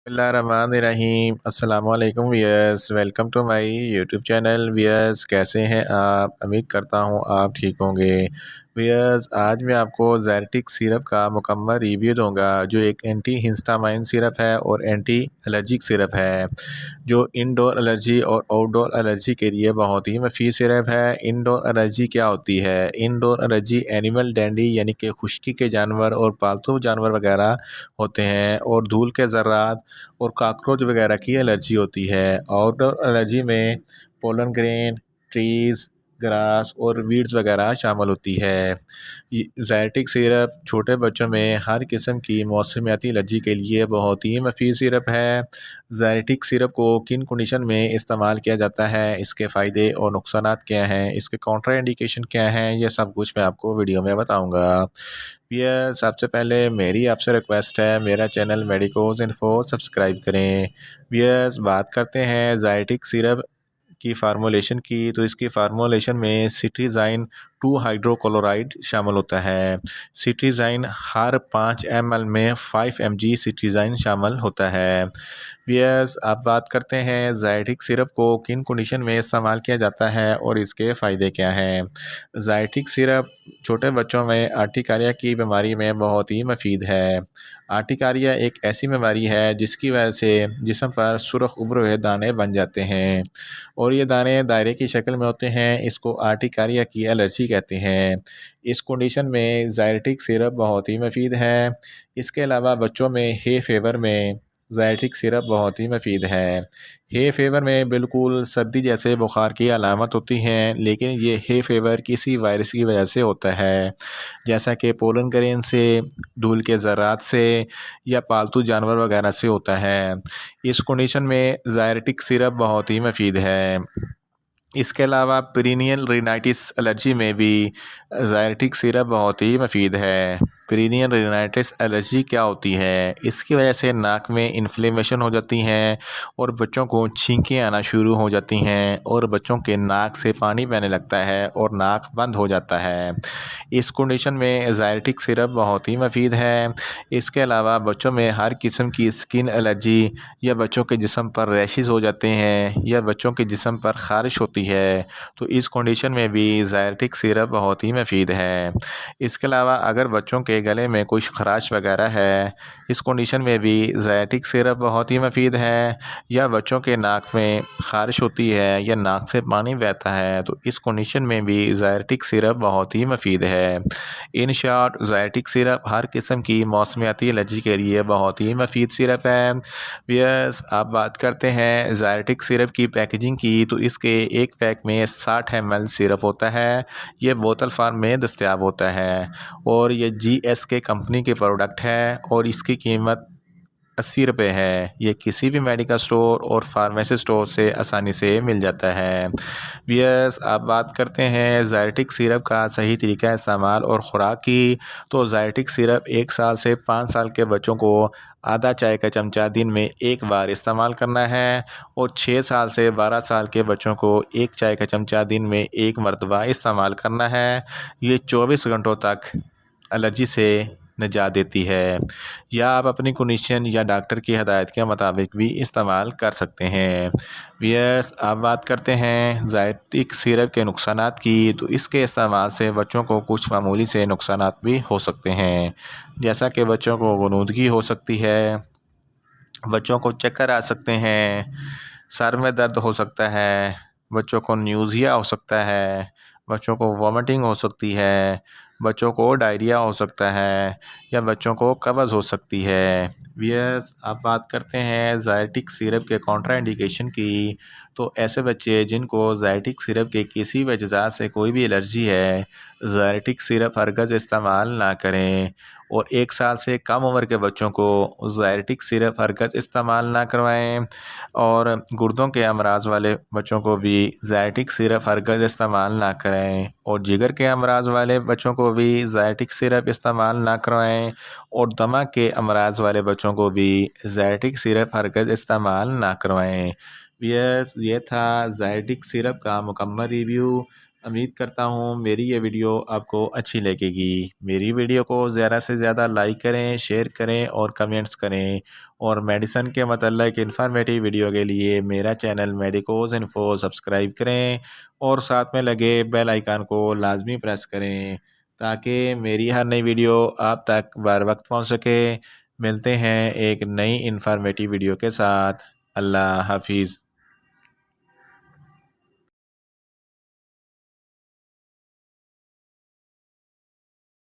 बिस्मिल्लाहिर्रहमानिर्रहीम अस्सलामुअलैकुम viewers, welcome to my YouTube channel. Viewers, कैसे हैं आप? उम्मीद करता हूं आप ठीक होंगे। वियर्स, आज मैं आपको ज़ायरटिक सिरप का मुकम्मल रिव्यू दूंगा, जो एक एंटी हिस्टामाइन सिरप है और एंटी एलर्जिक सिरप है, जो इनडोर एलर्जी और आउटडोर एलर्जी के लिए बहुत ही मुफीद सिरप है। इनडोर एलर्जी क्या होती है? इनडोर एलर्जी एनिमल डैंडी यानी कि खुश्की के जानवर और पालतू जानवर वगैरह होते हैं, और धूल के ज़र्रात और काकरोच वगैरह की एलर्जी होती है। आउटडोर एलर्जी में पोलन ग्रेन, ट्रीज़, ग्रास और वीड्स वगैरह शामिल होती है। ज़ायरटिक सिरप छोटे बच्चों में हर किस्म की मौसमियाती एलर्जी के लिए बहुत ही मुफीद सिरप है। ज़ायरटिक सिरप को किन कंडीशन में इस्तेमाल किया जाता है, इसके फ़ायदे और नुकसानात क्या हैं, इसके काउंटर इंडिकेशन क्या हैं, ये सब कुछ मैं आपको वीडियो में बताऊँगा। ये सबसे पहले मेरी आपसे रिक्वेस्ट है, मेरा चैनल मेडिकोज इन्फो सब्सक्राइब करें। वियर्स, बात करते हैं ज़ायरटिक सिरप की फार्मूलेशन की, तो इसकी फार्मूलेशन में सिट्रीज़ाइन 2 हाइड्रोक्लोराइड शामिल होता है। सिट्रीज़ाइन हर 5 ml में 5 mg सिट्रीज़ाइन शामिल होता है। वियर्स, अब बात करते हैं ज़ायरटिक सिरप को किन कंडीशन में इस्तेमाल किया जाता है और इसके फ़ायदे क्या हैं। ज़ायरटिक सिरप छोटे बच्चों में अर्टिकारिया की बीमारी में बहुत ही मुफीद है। अर्टिकारिया एक ऐसी बीमारी है जिसकी वजह से जिस्म पर सुर्ख उभरे हुए दाने बन जाते हैं, और ये दाने दायरे की शक्ल में होते हैं। इसको अर्टिकारिया की एलर्जी कहते हैं। इस कंडीशन में ज़ायरटिक सिरप बहुत ही मुफीद है। इसके अलावा बच्चों में हे फेवर में ज़ायरटिक सिरप बहुत ही मुफीद है। हे फेवर में बिल्कुल सर्दी जैसे बुखार की अलामत होती हैं, लेकिन ये हे फेवर किसी वायरस की वजह से होता है, जैसा कि पोलन ग्रेन से, धूल के ज़रात से या पालतू जानवर वगैरह से होता है। इस कंडीशन में ज़ायरटिक सिरप बहुत ही मुफीद है। इसके अलावा पेरिनियल रिनाइटिस एलर्जी में भी ज़ायरटिक सिरप बहुत ही मुफीद है। पेरिनियल रिनाइटिस एलर्जी क्या होती है? इसकी वजह से नाक में इन्फ्लेमेशन हो जाती हैं और बच्चों को छींकें आना शुरू हो जाती हैं, और बच्चों के नाक से पानी बहने लगता है और नाक बंद हो जाता है। इस कंडीशन में ज़ायरटिक सिरप बहुत ही मुफीद है। इसके अलावा बच्चों में हर किस्म की स्किन एलर्जी, या बच्चों के जिस्म पर रैशेज़ हो जाते हैं, या बच्चों के जिस्म पर ख़ारिश होती है, तो इस कंडीशन में भी ज़ायरटिक सिरप बहुत ही मुफीद है। इसके अलावा अगर बच्चों के गले में कुछ ख़राश वगैरह है, इस कंडीशन में भी ज़ायरटिक सिरप बहुत ही मुफीद है। या बच्चों के नाक में ख़ारिश होती है या नाक से पानी बहता है, तो इस कंडीशन में भी ज़ायरटिक सिरप बहुत ही मुफीद है। इन शॉर्ट, ज़ायरटिक सिरप हर किस्म की मौसमियाती एलर्जी के लिए बहुत ही मुफीद सिरप है। वियर्स, अब बात करते हैं ज़ायरटिक सिरप की पैकेजिंग की, तो इसके एक पैक में 60 ml सिरप होता है। ये बोतल फार्म में दस्तयाब होता है, और ये GSK कंपनी के प्रोडक्ट है, और इसकी कीमत 80 रुपये है। ये किसी भी मेडिकल स्टोर और फार्मेसी स्टोर से आसानी से मिल जाता है। वियर्स, अब बात करते हैं ज़ायरटिक सिरप का सही तरीका इस्तेमाल और ख़ुराक की, तो ज़ायरटिक सिरप 1 साल से 5 साल के बच्चों को आधा चाय का चमचा दिन में 1 बार इस्तेमाल करना है, और 6 साल से 12 साल के बच्चों को 1 चाय का चमचा दिन में 1 मरतबा इस्तेमाल करना है। ये 24 घंटों तक एलर्जी से निजात देती है, या आप अपनी कंडीशन या डॉक्टर की हदायत के मुताबिक भी इस्तेमाल कर सकते हैं। वियर्स, अब बात करते हैं ज़ायरटिक सिरप के नुकसानात की, तो इसके इस्तेमाल से बच्चों को कुछ मामूली से नुकसानात भी हो सकते हैं, जैसा कि बच्चों को गनूदगी हो सकती है, बच्चों को चक्कर आ सकते हैं, सर में दर्द हो सकता है, बच्चों को न्यूज़िया हो सकता है, बच्चों को वॉमिटिंग हो सकती है, बच्चों को डायरिया हो सकता है, या बच्चों को कब्ज़ हो सकती है। वियर्स, अब बात करते हैं ज़ायरटिक सिरप के कॉन्ट्रा इंडिकेशन की, तो ऐसे बच्चे जिनको ज़ायरटिक सिरप के किसी वजह से कोई भी एलर्जी है, ज़ायरटिक सिरप हरगिज़ इस्तेमाल ना करें, और 1 साल से कम उम्र के बच्चों को ज़ायरटिक सिरप हरगिज़ इस्तेमाल ना करवाएं, और गुर्दों के अमराज वाले बच्चों को भी ज़ायरटिक सिरप हरगिज़ इस्तेमाल ना करें, और जिगर के अमराज वाले बच्चों को भी ज़ायरटिक सिरप इस्तेमाल ना करवाएं, और दमा के अमराज वाले बच्चों को भी ज़ायरटिक सिरप हरगिज़ इस्तेमाल ना करवाएं। यस, ये था ज़ायरटिक सिरप का मुकम्मल रिव्यू। उम्मीद करता हूँ मेरी ये वीडियो आपको अच्छी लगेगी। मेरी वीडियो को ज़्यादा से ज़्यादा लाइक करें, शेयर करें और कमेंट्स करें। और मेडिसिन के मतलब इन्फॉर्मेटिव वीडियो के लिए मेरा चैनल मेडिकोज इन्फो सब्सक्राइब करें और साथ में लगे बेल आइकन को लाजमी प्रेस करें ताकि मेरी हर नई वीडियो आप तक बर वक्त पहुँच सके। मिलते हैं एक नई इन्फॉर्मेटिव वीडियो के साथ। अल्लाह हाफिज़।